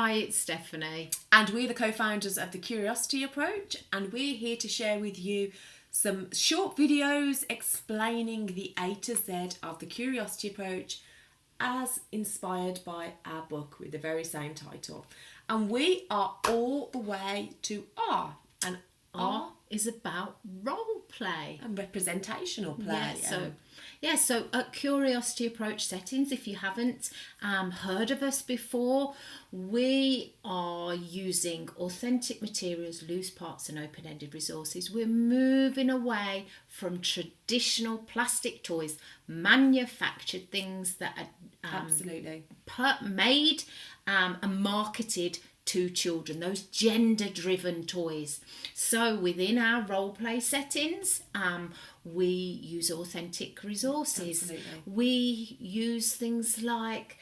Hi, it's Stephanie. And we're the co-founders of the Curiosity Approach, and we're here to share with you some short videos explaining the A to Z of the Curiosity Approach as inspired by our book with the very same title. And we are all the way to R, and R is about role play and representational play. So at Curiosity Approach Settings, if you haven't heard of us before, we are using authentic materials, loose parts and open-ended resources. We're moving away from traditional plastic toys, manufactured things that are Absolutely made and marketed to children, those gender-driven toys. So within our role play settings, we use authentic resources. Absolutely. We use things like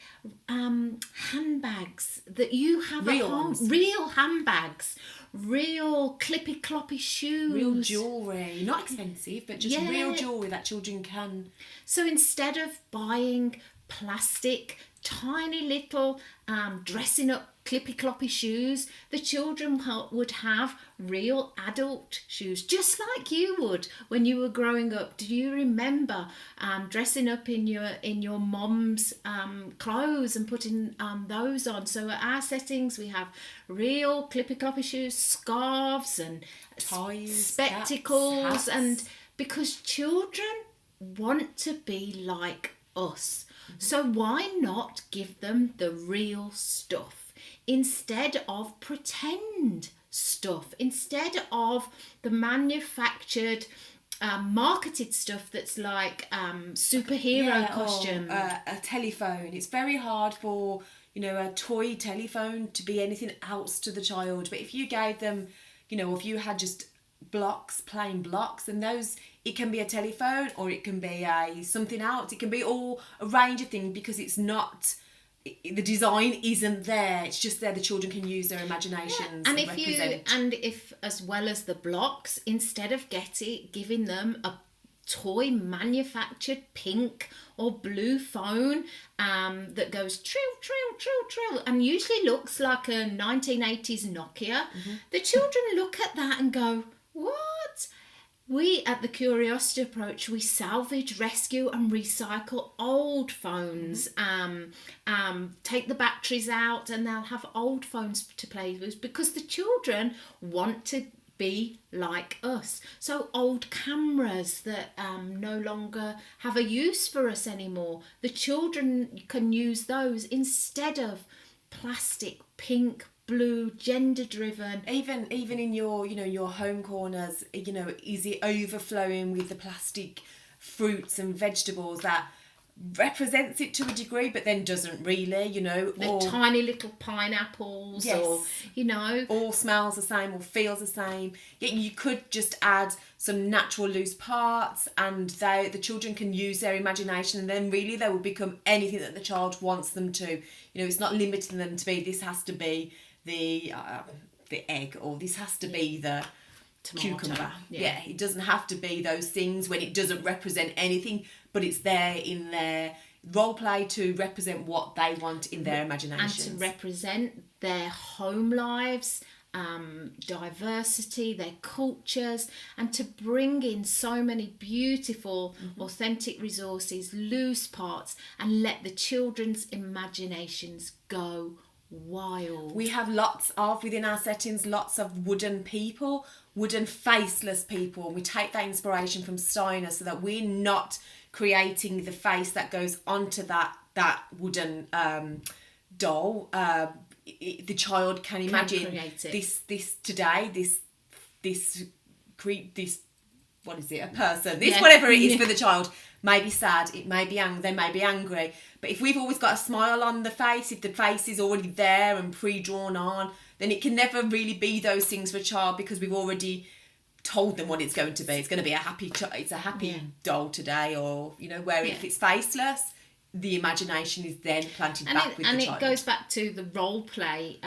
handbags that you have Real at home, ones. real handbags, real clippy cloppy shoes, real jewellery, not expensive, but just Yeah. real jewellery that children can. So instead of buying plastic, tiny little dressing up clippy cloppy shoes, the children would have real adult shoes, just like you would when you were growing up. Do you remember dressing up in your mom's clothes and putting those on? So at our settings, we have real clippy cloppy shoes, scarves and Ties, spectacles, hats. and because children want to be like us. So why not give them the real stuff instead of pretend stuff, instead of the manufactured marketed stuff that's like superhero costume. A telephone. It's very hard for, a toy telephone to be anything else to the child. But if you gave them, if you had just plain blocks, and those, it can be a telephone or it can be something else. It can be all a range of things, because it's not, the design isn't there. It's just there. The children can use their imaginations and if as well as the blocks, instead of giving them a toy manufactured pink or blue phone that goes trill, trill, trill, trill, and usually looks like a 1980s Nokia, the children look at that and go, what? We at the Curiosity Approach, we salvage, rescue and recycle old phones. Take the batteries out and they'll have old phones to play with, because the children want to be like us. So old cameras that no longer have a use for us anymore, the children can use those instead of plastic, pink, blue, gender driven. even in your your home corners, is it overflowing with the plastic fruits and vegetables that represents it to a degree, but then doesn't really, The tiny little pineapples, Yes. or all smells the same or feels the same. Yet you could just add some natural loose parts, and the children can use their imagination, and then really they will become anything that the child wants them to. It's not limiting them to be, this has to be the egg, or this has to be the Tomato. cucumber. Yeah. It doesn't have to be those things when it doesn't represent anything, but it's there in their role play to represent what they want in their imaginations. and to represent their home lives, diversity, their cultures, and to bring in so many beautiful, authentic resources, loose parts, and let the children's imaginations go wild. We have within our settings, lots of wooden people, wooden faceless people. And we take that inspiration from Steiner, so that we're not creating the face that goes onto that wooden doll. The child can imagine create it. this today, this what is it, a person, this Yeah. whatever it is for the child, may be sad, it may be they may be angry, but if we've always got a smile on the face, if the face is already there and pre-drawn on, then it can never really be those things for a child, because we've already told them what it's going to be. It's going to be a happy doll today, or where if it's faceless, the imagination is then planted And back with the child. it goes back to the role play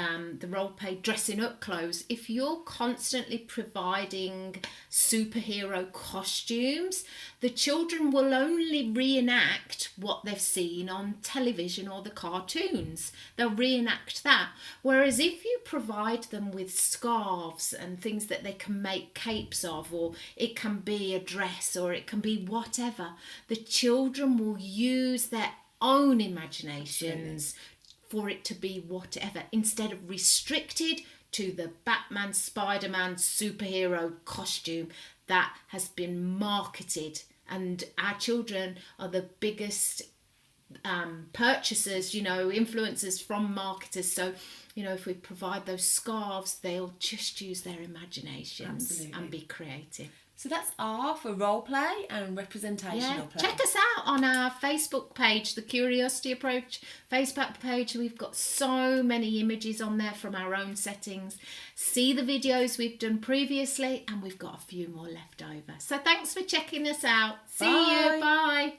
dressing up clothes. If you're constantly providing superhero costumes, the children will only reenact what they've seen on television or the cartoons. They'll reenact that. Whereas if you provide them with scarves and things that they can make capes of, or it can be a dress, or it can be whatever, the children will use their own imaginations for it to be whatever, instead of restricted to the Batman, Spider-Man superhero costume that has been marketed. And our children are the biggest purchasers, influencers from marketers. So, if we provide those scarves, they'll just use their imaginations. Absolutely. And be creative. So that's R for role play and representational play. Check us out on our Facebook page, the Curiosity Approach Facebook page. We've got so many images on there from our own settings. See the videos we've done previously, and we've got a few more left over. So thanks for checking us out. See you. Bye.